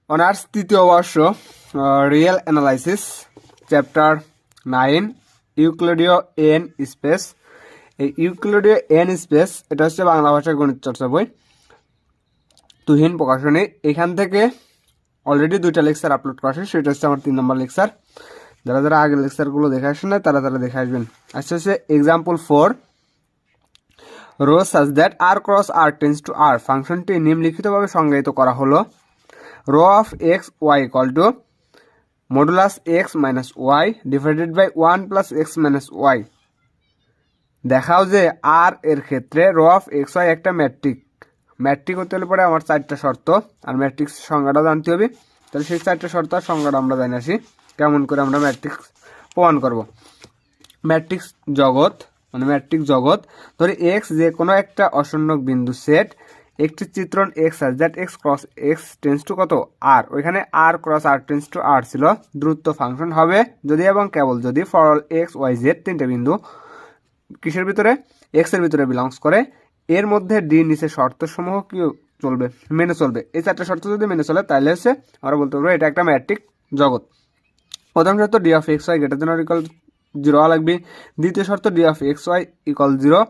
Honours তৃতীয় বর্ষ real analysis chapter 9 ইউক্লিডীয় এন স্পেস। এই ইউক্লিডীয় এন স্পেস এটা হচ্ছে বাংলা ভাষার গণিত চর্চা বই, তুহিন প্রকাশনী। এখান থেকে অলরেডি 2টা লেকচার আপলোড করা আছে, সেটা হচ্ছে আমার 3 নম্বর লেকচার। যারা যারা আগের লেকচারগুলো দেখে আসেন না তারা দেখে আসবেন। আচ্ছা হচ্ছে example 4, rho such that R cross R tends to R ফাংশনটি নিম্নলিখিতভাবে সংজ্ঞায়িত করা হলো। Rho of x y equal to modulus x minus y divided by 1 plus x minus y. দেখাও যে আর এর ক্ষেত্রে রো অফ এক্স ওয়াই একটা ম্যাট্রিক হতে হলে পরে আমার 4টা শর্ত, আর ম্যাট্রিক্স সংজ্ঞাটা জানতে হবে। তাহলে সেই 4টা শর্ত আর সংজ্ঞাটা আমরা জানি আসি কেমন করে আমরা ম্যাট্রিক্স প্রমাণ করব। ম্যাট্রিক্স জগৎ ধরে এক্স যে কোনো একটা অশূন্যক বিন্দু সেট, একটি চিত্রণ এক্স আছে that x cross x tends to কত আর, ওইখানে R cross R tends to R ছিল, দ্রুত ফাংশন হবে যদি এবং কেবল যদি for all x y z 3টে বিন্দু কিসের ভিতরে এক্স এর ভিতরে বিলংস করে, এর মধ্যে ডি নিচে শর্তসমূহ কি চলবে মেনে চলবে। এই 4টা শর্ত যদি মেনে চলে তাহলে হচ্ছে আমরা বলতে পারবো এটা একটা ম্যাট্রিক জগৎ। প্রথম শর্ত d of x y greater than or equal 0 হওয়া লাগবে। দ্বিতীয় শর্ত d of x y equal 0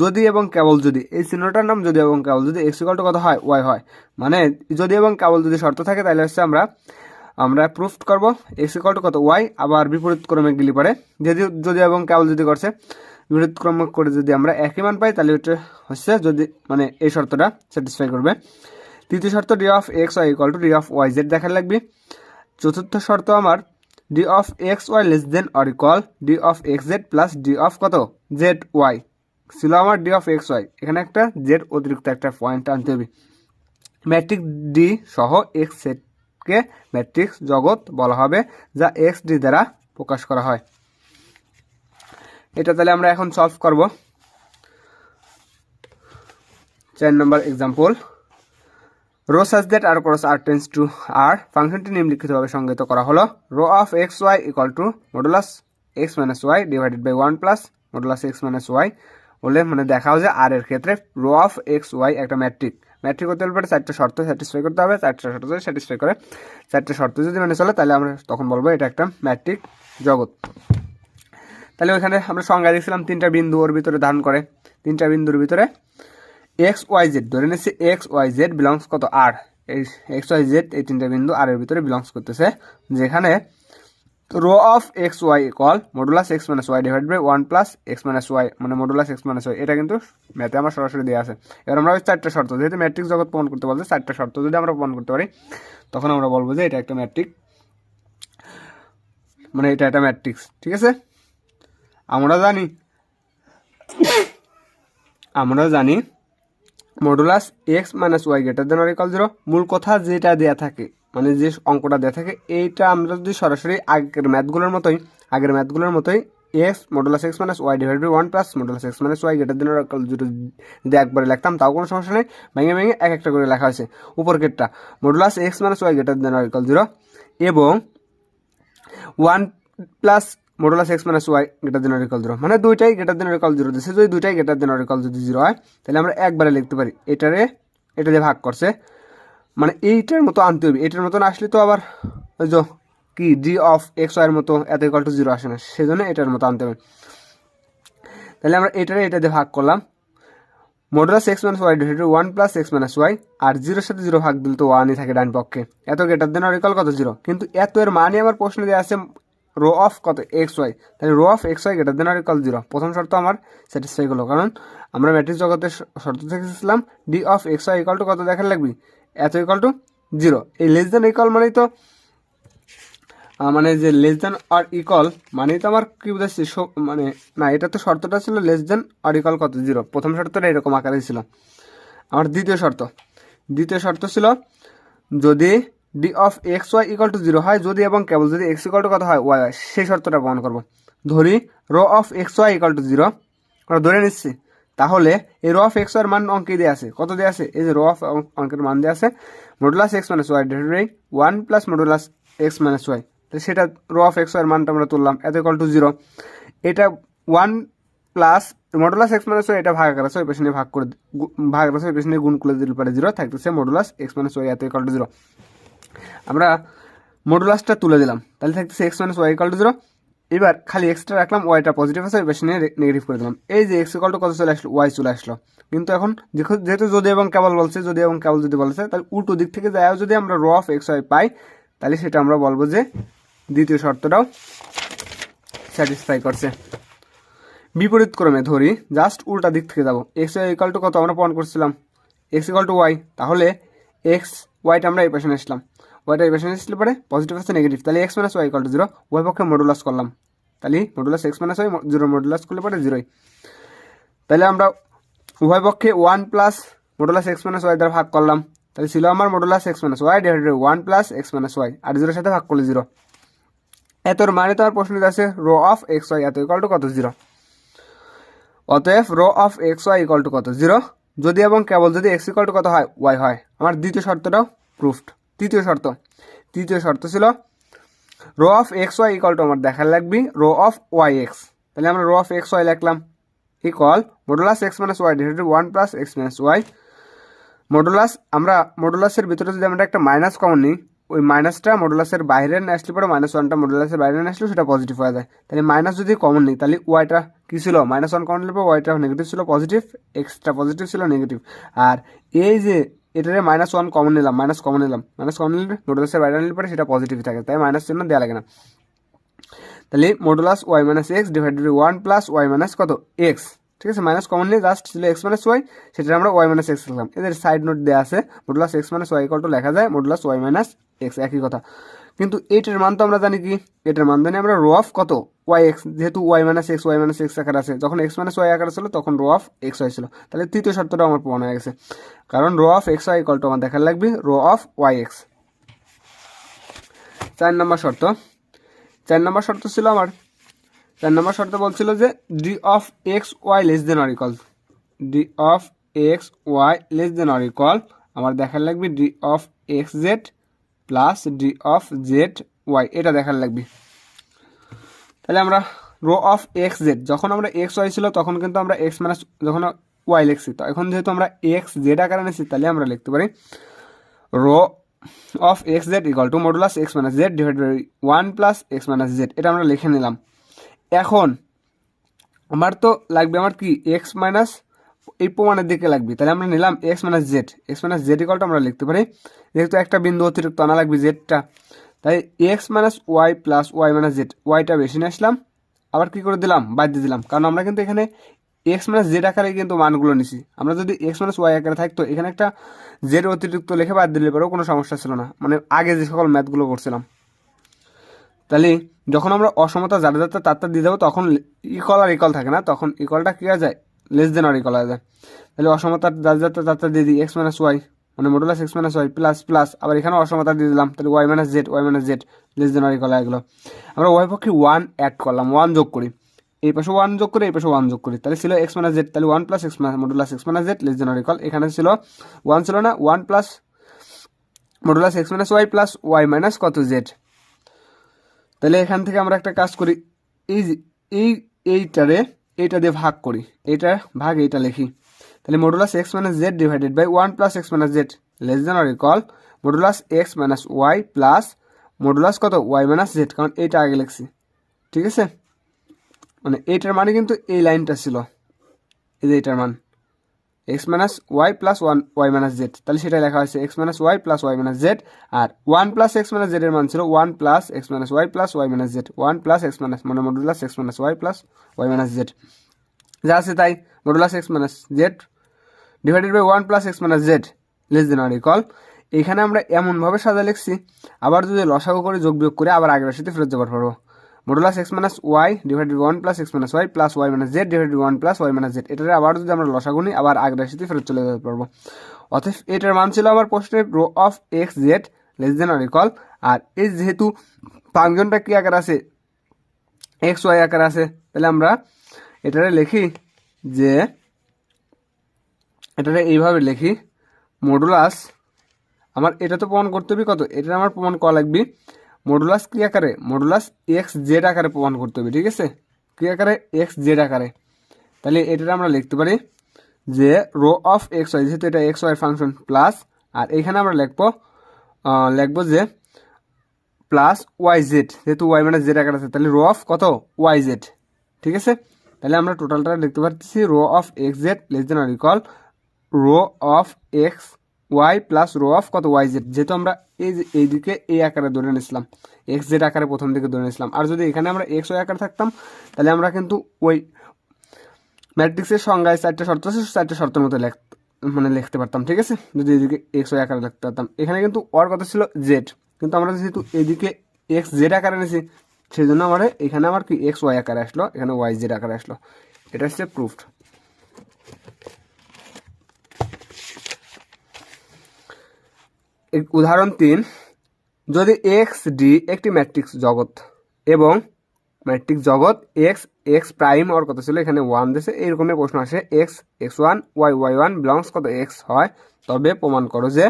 যদি এবং কেবল যদি, এই চিহ্নটার নাম যদি এবং কেবল যদি এক্স ইকুয়াল টু কত হয় ওয়াই হয়, মানে যদি এবং কেবল যদি শর্ত থাকে তাহলে হচ্ছে আমরা প্রুফ করব এক্স ইকুয়াল টু কত ওয়াই, আবার বিপরীত ক্রমে গেলে পরে যদি এবং কেবল যদি করছে বিপরীত ক্রম করে যদি আমরা একই মান পাই তাহলে ওটা হচ্ছে যদি মানে এই শর্তটা স্যাটিসফাই করবে। তৃতীয় শর্ত d of x y equal to d of y z দেখা লাগবে। চতুর্থ শর্ত আমার d of x y less than or equal d of x z plus d of কত জেড ওয়াই ছিল আমার ডি অফ এক্স ওয়াই, এখানে একটা জেড অতিরিক্ত একটা পয়েন্ট আনতে হবে। ম্যাট্রিক্স ডি সহ এক্স সেটকে ম্যাট্রিক্স জগৎ বলা হবে যা এক্স ডি দ্বারা প্রকাশ করা হয়। এটা তাহলে আমরা এখন সলভ করব। 4 number example, rho such that R cross R tends to R ফাংশনটি নিম্নলিখিতভাবে সংজ্ঞায়িত করা হলো। Rho of x y equal to modulus x minus y divided by 1 plus modulus x minus y বলে মানে দেখাও যে আর এর ক্ষেত্রে রো অফ এক্স ওয়াই একটা ম্যাট্রিক হতে হলে 4টা শর্ত স্যাটিসফাই করতে হবে। 4টা শর্ত যদি স্যাটিসফাই করে 4টা শর্ত যদি মেনে চলে তাহলে আমরা তখন বলবো এটা একটা ম্যাট্রিক জগৎ। তাহলে ওইখানে আমরা সংজ্ঞা দিয়েছিলাম 3টা বিন্দু ওর ভিতরে ধারণ করে, 3টা বিন্দুর ভিতরে এক্স ওয়াই জেড ধরে নিচ্ছি এক্স ওয়াই জেড বিলংস কত আর, এই এক্স ওয়াই জেড এই 3টা বিন্দু আর এর ভিতরে বিলংস করতেছে, যেখানে rho of x y equal modulus x minus y divide by 1 plus x minus y মানে মডুলাস এক্স মাইনাস ওয়াই। এটা কিন্তু ম্যাথে আমার সরাসরি দেওয়া আছে। এবার আমরা ওই 4টা শর্ত যেহেতু ম্যাট্রিক্স জগৎ প্রমাণ করতে বলছে 4টা শর্ত যদি আমরা প্রমাণ করতে পারি তখন আমরা বলবো যে এটা একটা ম্যাট্রিক, মানে এটা একটা ম্যাট্রিক্স। ঠিক আছে, আমরা জানি modulus x minus y greater than or equal 0 মূল কথা যেটা দেয়া থাকে মানে যে অঙ্কটা দেয়া থাকে এইটা আমরা যদি সরাসরি আগের ম্যাথগুলোর মতোই x modulus x minus y divide by 1 plus modulus x minus y greater than or equal 0 যদি একবারে লিখতাম তাও কোনো সমস্যা নেই, ভেঙে এক একটা করে লেখা হয়েছে। উপর কেটটা modulus x minus y greater than or equal 0 এবং 1 plus modulus x minus y greater than or equal 0 মানে দুইটাই গ্রেটার দেন অর ইকুয়াল 0 দিচ্ছে। যদি দুইটাই গ্রেটার দেন অর ইকুয়াল যদি 0 হয় তাহলে আমরা একবারে লিখতে পারি এটা দিয়ে ভাগ করছে, মানে এইটার মতো আনতে হবে। এটার মতো আসলে তো আবার ওই যে কি ডি অফ এক্স ওয়াই এর মতো এত ইকুয়াল টু 0 আসে না, সেজন্য এটার মতো আনতে হবে। তাহলে আমরা এটা দিয়ে ভাগ করলাম modulus x minus y divide 1 plus x minus y, আর 0-এর সাথে 0 ভাগ দিলে তো 1ই থাকে ডান পক্ষে। এত গ্রেটার দেন অর ইকুয়াল কত 0, কিন্তু এত এর মানে আমার প্রশ্ন দেওয়া আছে রো অফ কত এক্স ওয়াই, তাহলে rho of x y greater than or equal 0 প্রথম শর্ত আমার স্যাটিসফাই করলো, কারণ আমরা ম্যাট্রিক্স জগতের শর্ত দেখেছিলাম d of x y equal to কত দেখার লাগবে এত ইকুয়াল টু 0। এই লেস দেন ইকুয়াল মানেই তো মানে যে লেস দেন অর ইকুয়াল মানেই তো আমার কি বুঝাচ্ছি মানে না, এটা তো শর্তটা ছিল লেস দেন অর ইকুয়াল কত 0, প্রথম শর্তটা এরকম আকারে ছিল। আমার দ্বিতীয় শর্ত ছিল যদি d of x y equal to 0 হয় যদি এবং কেবল যদি এক্স ইকুয়াল টু কত হয় ওয়াই হয়, সেই শর্তটা প্রমাণ করবো। ধরি rho of x y equal to 0 আমরা ধরে নিচ্ছি, তাহলে এই রো অফ এক্স ওয়াই এর মান অঙ্কে দেওয়া আছে, কত দেওয়া আছে এই যে রো অফ অঙ্কের মান দেওয়া আছে modulus x minus y divide by 1 plus modulus x minus y, সেটা রো অফ এক্স ওয়াই এর মানটা আমরা তুললাম এত ইকুয়াল টু 0। এটা 1 plus modulus x minus y এটা ভাগাকার আছে ওই পেছনে গুণ করে দিলে পারে 0 থাকতেছে মডুলাস এক্স মাইনাস ওয়াই এত ইকুয়াল টু 0। আমরা মডুলাসটা তুলে দিলাম, তাহলে থাকতেছে x minus y equal to 0। এবার খালি এক্সটা রাখলাম, ওয়াইটা পজিটিভ আছে, ওই পাশে নিয়ে নেগেটিভ করে দিলাম। এই যে এক্স ইকুয়াল টু কত চলে আসলো, ওয়াই চলে আসলো। কিন্তু এখন যেহেতু যদি এবং কেবল বলছে, যদি এবং কেবল যদি বলছে, তাহলে উল্টো দিক থেকে যায় যদি আমরা rho of x y pi, তাহলে সেটা আমরা বলবো যে দ্বিতীয় শর্তটাও স্যাটিসফাই করছে। বিপরীত ক্রমে ধরি, জাস্ট উল্টা দিক থেকে যাবো। এক্স ওয়াই ইকুয়াল টু কত আমরা প্রমাণ করছিলাম, এক্স ইকুয়াল টু ওয়াই, তাহলে এক্স ওয়াইটা আমরা এই পাশে নিয়ে আসলাম, ওয়াইটা এই পাশে নিয়ে আসলে পরে পজিটিভ আছে নেগেটিভ, তাহলে x minus y equal to 0, y পক্ষে মডুলাস করলাম, তাহলে modulus x minus y 0 modulus করলে পরে 0। তাহলে আমরা উভয় পক্ষে 1 plus modulus x minus y দ্বারা ভাগ করলাম, তাহলে ছিল আমার modulus x minus y divided 1 plus x minus y, আর 0 সাথে ভাগ করলে 0। এতর মানে তো আমার প্রশ্ন আছে রো অফ এক্স ওয়াই এত ইকুয়াল টু কত, 0। অতএব rho of x y equal to কত, 0, যদি এবং কেবল যদি এক্স ইকুয়াল টু কত হয়, ওয়াই হয়। আমার দ্বিতীয় শর্তটাও প্রুফড। তৃতীয় শর্ত ছিল rho of x y equal to আমার দেখার লাগবে রো অফ ওয়াই এক্স, তাহলে আমরা রো অফ এক্স ওয়াই লিখলাম equal modulus x minus y divided 1 plus x minus y. আমরা মডুলাসের ভিতরে যদি আমরা একটা মাইনাস কমন নিই, ওই মাইনাসটা মডুলাসের বাইরে নিয়ে আসলে পরে -1টা মডুলাসের বাইরে নিয়ে আসলে সেটা পজিটিভ হয়ে যায়। তাহলে মাইনাস যদি কমন নিই, তাহলে ওয়াইটা কি ছিল, -1 কমন নিলে ওয়াইটা নেগেটিভ ছিল পজিটিভ, এক্সটা পজিটিভ ছিল নেগেটিভ। আর এই যে এটারে -1 কমন নিলাম, মাইনাস কমন নিলে মডুলাসের বাইরে নিলে পরে সেটা পজিটিভ থাকে, তাই মাইনাস চিহ্ন দেওয়া লাগে না। তাহলে modulus y minus x divided 1 plus y minus কত এক্স, ঠিক আছে। মাইনাস কমন নিয়ে জাস্ট ছিল এক্স মাইনাস ওয়াই, সেটা আমরা ওয়াই মাইনাস এক্স লিখলাম। এদের সাইড নোট দেওয়া আছে, modulus x minus y equal to লেখা যায় মডুলাস ওয়াই মাইনাস এক্স, একই কথা। কিন্তু এইটার মান তো আমরা জানি কি, এটার মান জানি আমরা রো অফ কত ওয়াই এক্স, যেহেতু ওয়াই মাইনাস এক্স আকার আছে, যখন এক্স মাইনাস ওয়াই আকার ছিল তখন রো অফ এক্স ওয়াই ছিল। তাহলে তৃতীয় শর্তটা আমার প্রমাণ হয়ে গেছে, কারণ rho of x y equal to আমার দেখার লাগবে রো অফ ওয়াই এক্স। 4 নম্বর শর্ত ছিল আমার, 4 নম্বর শর্ত বলছিল যে d of x y less than or equal, d of x y less than or equal আমার দেখার লাগবে d of x z plus d of z y, এটা দেখার লাগবে। তাহলে আমরা রো অফ এক্স জেড, যখন আমরা এক্স ওয়াই ছিল তখন কিন্তু আমরা এক্স মাইনাস যখন ওয়াই লিখছি, তো এখন যেহেতু আমরা এক্স জেড আকারে নিচ্ছি, তাহলে আমরা লিখতে পারি rho of x z equal to modulus x minus z divided by 1 plus x minus z, এটা আমরা লিখে নিলাম। এখন আমার তো লাগবে আমার কি এক্স মাইনাস, এই প্রমাণের দিকে লাগবে, তাহলে আমরা নিলাম x minus Z equal two আমরা লিখতে পারি, যেহেতু একটা বিন্দু অতিরিক্ত আনা লাগবে জেডটা, তাই x minus y plus y minus z, ওয়াইটা বেশি নিয়ে আসলাম, আবার কি করে দিলাম বাদ দিয়ে দিলাম, কারণ আমরা কিন্তু এখানে এক্স মাইনাস জেড আকারে কিন্তু মানগুলো নিছি। আমরা যদি এক্স মাইনাস ওয়াই আকারে থাকতো, এখানে একটা জেড অতিরিক্ত লিখে বাদ দিলে পরেও কোনো সমস্যা ছিল না, মানে আগে যে সকল ম্যাথগুলো করছিলাম। তাহলে যখন আমরা অসমতা যাতে তারটা দিয়ে দেবো, তখন ইকুয়াল আর ইকুয়াল থাকে না, তখন ইকুয়ালটা কি হয়ে যায় লেস দেন আর ইকুয়াল হয়ে যায়। তাহলে অসমতা যাতে তারটা দিয়ে দিই এক্স মাইনাস ওয়াই মানে modulus x minus y plus plus, আবার এখানে অসমতা দিয়ে দিলাম, তাহলে y minus z less than or equal হয়ে গেলো। আমরা ওয়াই পক্ষে 1 অ্যাড করলাম, 1 যোগ করি, এই পাশে 1 যোগ করি, এই পাশে 1 যোগ করি, তাহলে ছিল এক্স মাইনাস জেড, তাহলে 1 plus x minus modulus x minus z less than or equal, এখানে ছিল 1 ছিল না, 1 plus modulus x minus y plus y minus কত জেড। তাহলে এখান থেকে আমরা একটা কাজ করি, এইটা দিয়ে ভাগ করি, এইটা ভাগ এইটা লিখি, তাহলে modulus x minus z divided by 1 plus x minus z less than or equal modulus x minus y plus modulus কত ওয়াই মাইনাস জেড, কারণ এইটা আগে লিখছি, ঠিক আছে। মানে এইটার মানে কিন্তু এই লাইনটা ছিল, এই যে এইটার মান x minus y plus 1 y minus z, তাহলে সেটাই লেখা হয়েছে x minus y plus y minus z. আর 1 প্লাস এক্স মাইনাস জেড এর মান ছিল 1 plus x minus y plus y minus z, 1 plus x minus মানে modulus x minus y plus y minus z, যা আছে তাই modulus x minus z divided by 1 plus x minus z less than or equal. এখানে আমরা এমনভাবে সাজা লিখছি, আবার যদি লসাগু করে যোগ বিয়োগ করে আবার আগের সাথে ফেরত যাবার পারবো, modulus x minus y divided 1 plus x minus y plus y minus z divided 1 plus y minus z, এটারে আবার যদি আমরা লসাগু নিই আবার আগের সাথে ফেরত চলে যেতে পারবো। অতএব এটার মান ছিল আমার প্রশ্নের rho of x z less than or equal. আর এই যেহেতু ফাংশনটা কি আকার আছে এক্স ওয়াই আকার আছে, তাহলে আমরা এটারে লিখি যে এটারে এইভাবে লিখি মডুলাস, আমার এটা তো প্রমাণ করতে হবে কত, এটা আমার প্রমাণ করা লাগবে মডুলাস কি আকারে মডুলাস এক্স জেড আকারে প্রমাণ করতে হবে, ঠিক আছে, কি আকারে এক্স জেড আকারে। তাহলে এটা আমরা লিখতে পারি যে রো অফ এক্স ওয়াই, যেহেতু এটা এক্স ওয়াই ফাংশন প্লাস, আর এইখানে আমরা লিখবো যে প্লাস ওয়াই জেড, যেহেতু ওয়াই মানে জেড আকার আছে তাহলে রো অফ কত ওয়াই জেড, ঠিক আছে। তাহলে আমরা টোটালটা লিখতে পারতেছি rho of x z less than or equal rho of x y plus rho of কত ওয়াই জেড, যেহেতু আমরা এইদিকে এই আকারে ধরে নিয়েছিলাম, এক্স জেড আকারে প্রথম দিকে ধরে নিয়েছিলাম। আর যদি এখানে আমরা এক্স ওয়াই আকারে থাকতাম তাহলে আমরা কিন্তু ওই ম্যাট্রিক্সের সংজ্ঞায় 4টে শর্ত আছে, 4টে শর্তের মতো লিখতে পারতাম, ঠিক আছে, যদি এদিকে এক্স ওয়াই আকারে লিখতে পারতাম। এখানে কিন্তু ওর কথা ছিল জেড, কিন্তু আমরা যেহেতু এদিকে এক্স জেড আকারে নিয়েছি সেই জন্য আমার এখানে আমার কি এক্স ওয়াই আকারে আসলো, এখানে ওয়াই জেড আকারে আসলো। এটা হচ্ছে প্রুফড। উদাহরণ 3, যদি এক্স ডি একটি ম্যাট্রিক্স জগৎ এবং ম্যাট্রিক্স জগৎ এক্স এক্স প্রাইম ওর কত ছিল এখানে 1 দিয়েছে, এইরকমের প্রশ্ন আসে x x one y y one belongs কত এক্স হয়, তবে প্রমাণ করো যে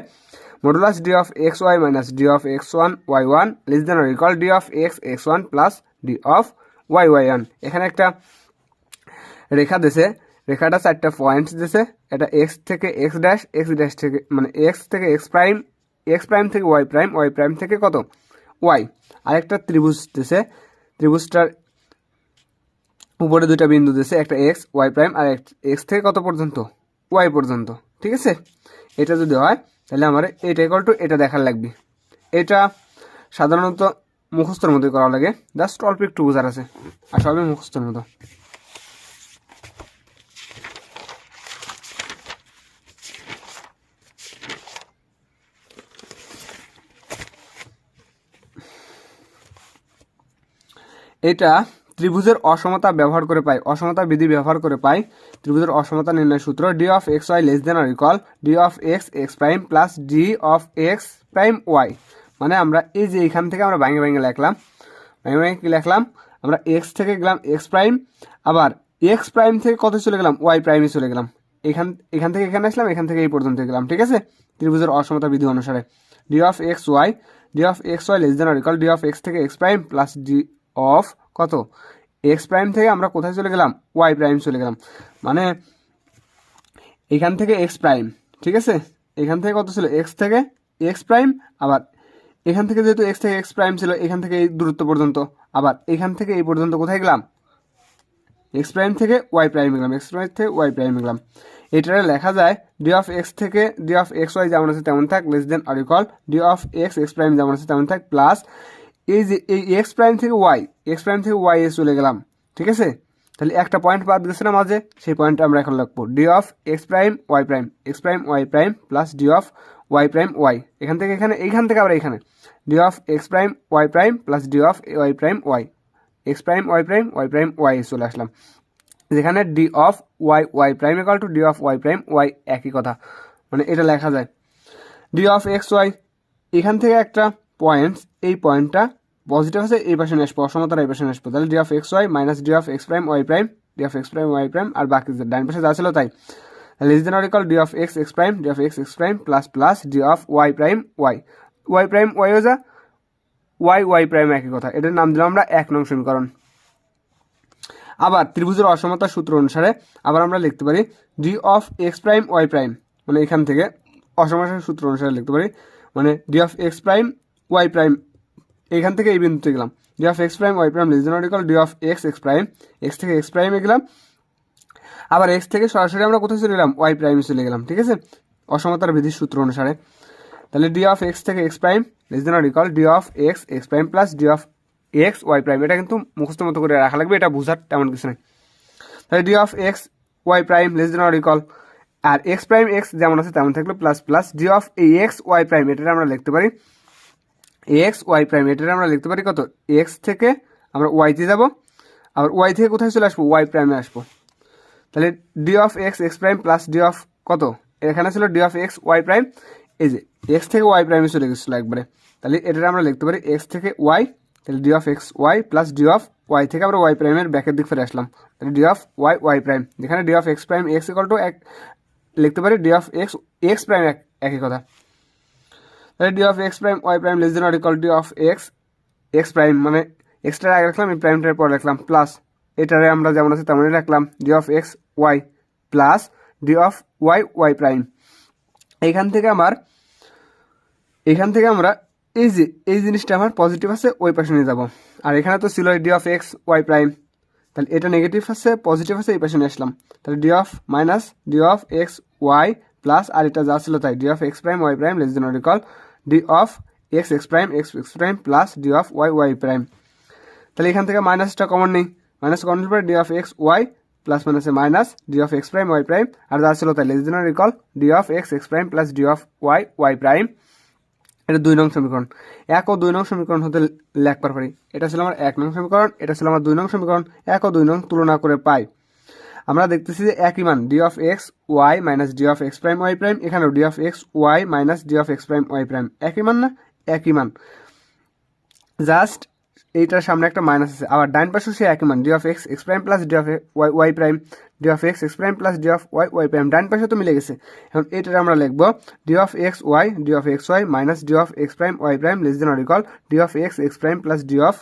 modulus d of x y minus d of x one y one less than or equal d of x x one plus d of y y one. এখানে একটা রেখা দিয়েছে, রেখাটা 4টা পয়েন্ট দিয়েছে, এটা এক্স থেকে এক্স ড্যাশ থেকে মানে এক্স থেকে এক্স প্রাইম থেকে ওয়াই প্রাইম থেকে কত ওয়াই। আরেকটা ত্রিভুজ দিয়েছে, ত্রিভুজটার উপরে 2টা বিন্দু দিয়েছে, একটা এক্স ওয়াই প্রাইম আর এক্স থেকে কত পর্যন্ত ওয়াই পর্যন্ত, ঠিক আছে। এটা যদি হয় তাহলে আমার এটা ইকুয়াল টু এটা দেখার লাগবে। এটা সাধারণত মুখস্থর মতোই করা লাগে, জাস্ট অল্প একটু বোঝার আছে আর সবই মুখস্থর মতো। এটা ত্রিভুজের অসমতা ব্যবহার করে পাই, অসমতা বিধি ব্যবহার করে পাই ত্রিভুজের অসমতা নির্ণয় সূত্র d of x y less than or equal d of x x prime plus d of x prime y. মানে আমরা এই যে এখান থেকে আমরা ভাঙে লিখলাম, কি লিখলাম আমরা এক্স থেকে গেলাম এক্স প্রাইম, আবার এক্স প্রাইম থেকে কত চলে গেলাম ওয়াই প্রাইমে চলে গেলাম, এখান থেকে এখানে আসলাম, এখান থেকে এই পর্যন্ত গেলাম, ঠিক আছে, ত্রিভুজের অসমতা বিধি অনুসারে। D of x y less than or equal d of x থেকে x prime plus d of কত এক্স প্রাইম থেকে আমরা কোথায় চলে গেলাম ওয়াই প্রাইম চলে গেলাম, মানে এখান থেকে এক্স প্রাইম, ঠিক আছে, এখান থেকে কত ছিল এক্স থেকে এক্স প্রাইম, আবার এখান থেকে যেহেতু এক্স থেকে এক্স প্রাইম ছিল এখান থেকে এই দূরত্ব পর্যন্ত, আবার এখান থেকে এই পর্যন্ত কোথায় গেলাম এক্স প্রাইম থেকে ওয়াই প্রাইম গেলাম, এক্স প্রাইম থেকে ওয়াই প্রাইম গেলাম। এটা লেখা যায় ডি অফ এক্স থেকে ডি অফ এক্স ওয়াই যেমন আছে তেমন থাক less than or equal d of x x prime যেমন আছে তেমন থাক প্লাস এই যে এই এক্স প্রাইম থেকে ওয়াই এ চলে গেলাম, ঠিক আছে। তাহলে একটা পয়েন্ট বাদ গেছে না মাঝে, সেই পয়েন্টটা আমরা এখন লিখবো d of x prime y prime plus d of y prime y, এখান থেকে এইখান থেকে আবার এখানে d of x prime y prime plus d of y prime y prime y চলে আসলাম, যেখানে d of y prime equal to d of y prime y একই কথা, মানে এটা লেখা যায় ডি অফ এক্স ওয়াই এখান থেকে একটা পয়েন্ট, এই পয়েন্টটা পজিটিভ আছে এই পাশে নিয়ে আসবো, অসমতার এই পাশে নিয়ে আসবো, তাহলে d of x y minus d of x prime y prime আর বাকি ডান পাশে যা ছিল তাই less than or equal d of x x prime plus d of y prime ওয়াইও যা ওয়াই প্রাইম একই কথা, এটার নাম দিলাম আমরা 1 নং সমীকরণ। আবার ত্রিভুজের অসমতার সূত্র অনুসারে আবার আমরা লিখতে পারি d of x prime y prime, মানে এখান থেকে অসমতার সূত্র অনুসারে লিখতে পারি, মানে d of x prime y prime এখান থেকে এই বিন্দুতে গেলাম, d of x prime y prime less than or equal d of x x prime, x থেকে এক্স প্রাইমে গেলাম, আবার এক্স থেকে সরাসরি আমরা কোথায় চলে গেলাম ওয়াই প্রাইমে চলে গেলাম, ঠিক আছে, অসমতার বিধির সূত্র অনুসারে। তাহলে ডি অফ এক্স থেকে x prime less than or equal d of x x prime plus d of x y prime, এটা কিন্তু মুখস্থ মতো করে রাখা লাগবে, এটা বোঝার তেমন কিছু নেই। তাহলে d of x y prime less than or equal আর এক্স প্রাইম এক্স যেমন আছে তেমন থাকলো plus d of x y prime, এটা আমরা লিখতে পারি এক্স ওয়াই প্রাইম, এটা আমরা লিখতে পারি কত এক্স থেকে আমরা ওয়াইতে যাব, আবার ওয়াই থেকে কোথায় চলে আসবো ওয়াই প্রাইমে আসবো, তাহলে d of x x prime plus d of কত এখানে ছিল d of x y prime, এই যে এক্স থেকে ওয়াই প্রাইমে চলে গেছিলো একবারে, তাহলে এটা আমরা লিখতে পারি এক্স থেকে ওয়াই, তাহলে d of x y plus d of y থেকে আমরা ওয়াই প্রাইমের ব্যাকের দিক ফিরে আসলাম, তাহলে ডি অফ ওয়াই প্রাইম, যেখানে d of x prime x equal to লিখতে পারি ডি অফ এক্স প্রাইম একই কথা, তাহলে d of x prime y prime less than or equal d of x prime, মানে এক্সটার আগে রাখলাম এই প্রাইমটার পর রাখলাম প্লাস এটারে আমরা যেমন আছে তেমনই রাখলাম d of x y plus d of y prime. এখান থেকে আমরা এই জিনিসটা আমার পজিটিভ আছে, ওই পাশে নিয়ে যাবো। আর এখানে তো ছিল d of x y prime, তাহলে এটা নেগেটিভ আছে পজিটিভ আছে, এই পাশে নিয়ে আসলাম। তাহলে d of minus d of x y plus, আর এটা যা ছিল তাই, d of x prime y prime less than or equal d of x prime plus d of y prime. তাহলে এখান থেকে মাইনাসটা কমন নেই, মাইনাস কমন নিলে পরে d of x y plus মাইনাসে minus d of x prime y prime, আর যা ছিল তাই less than or equal d of x prime plus d of y prime. এটা 2 নং সমীকরণ। 1 ও 2 নং সমীকরণ হতে লিখবার পারি। এটা ছিল আমার 1 নং সমীকরণ, এটা ছিল আমার 2 নং সমীকরণ। 1 ও 2 নং তুলনা করে পাই, আমরা দেখতেছি যে একই মান d of x y minus d of x prime y prime, এখানেও d of x y minus d of x prime y prime, একই মান না? একই মান, জাস্ট এইটার সামনে একটা মাইনাস আছে। আবার ডাইন পাশেও সে একই মান, d of x prime plus d of y prime, d of x prime plus d of y prime, ডাইন পাশে তো মিলে গেছে। এখন এইটার আমরা লিখবো d of x y minus d of x prime y prime less than or equal d of x prime plus d of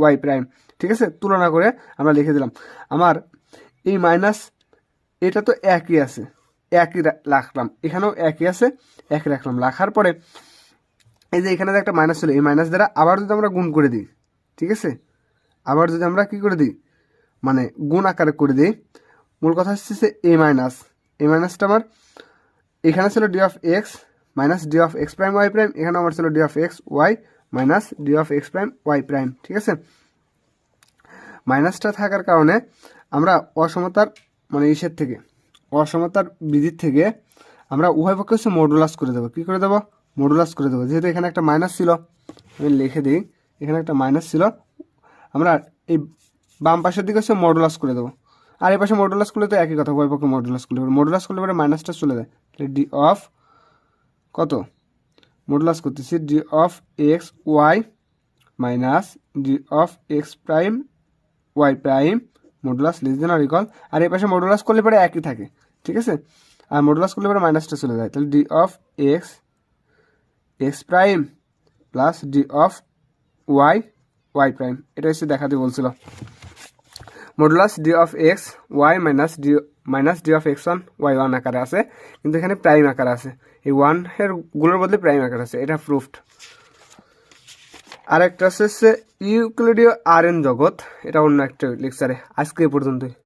y prime. ঠিক আছে, তুলনা করে আমরা লিখে দিলাম। আমার এই মাইনাস এটা তো একই আছে, একই রাখলাম, এখানেও একই আছে, একই রাখলাম। রাখার পরে এই যে এখানে একটা মাইনাস ছিল, এই মাইনাস দ্বারা আবার যদি আমরা গুণ করে দিই, ঠিক আছে, আবার যদি আমরা কি করে দিই, মানে গুণ আকারে করে দিই, মূল কথা হচ্ছে এই মাইনাসটা আমার এখানে ছিল d of x minus d of x prime y prime, এখানে আমার ছিল d of x y minus d of x prime y prime. ঠিক আছে, মাইনাসটা থাকার কারণে আমরা অসমতার মানে ইসের থেকে, অসমতার বিধির থেকে আমরা উভয় পক্ষে হচ্ছে মডুলাস করে দেবো। কী করে দেবো? মডুলাস করে দেবো। যেহেতু এখানে একটা মাইনাস ছিল, আমি লিখে দিই, এখানে একটা মাইনাস ছিল, আমরা এই বাম পাশের দিকে হচ্ছে মডুলাস করে দেবো। আর এই পাশে মডুলাস করলে তো একই কথা, উভয় পক্ষে মডুলাস করলে পরে মাইনাসটা চলে যায়। তাহলে ডি অফ কত, মডুলাস করতেছি, d of x y minus d of x prime y prime modulus less than or equal, আর এই পাশে মডুলাস করলে পরে একই থাকে। ঠিক আছে, আর মডুলাস করলে পরে মাইনাসটা চলে যায়। তাহলে d of x prime plus d of y prime, এটা হচ্ছে দেখাতে বলছিল। Modulus d of x y minus d of x one y one আকারে আছে, কিন্তু এখানে প্রাইম আকারে আছে, এই ওয়ান এর গুলোর বদলে প্রাইম আকারে আছে, এটা প্রুফড। আর একটা হচ্ছে ইউক্লিডীয় আর এন জগৎ, এটা অন্য একটা লেকচারে। আজকে এই পর্যন্তই।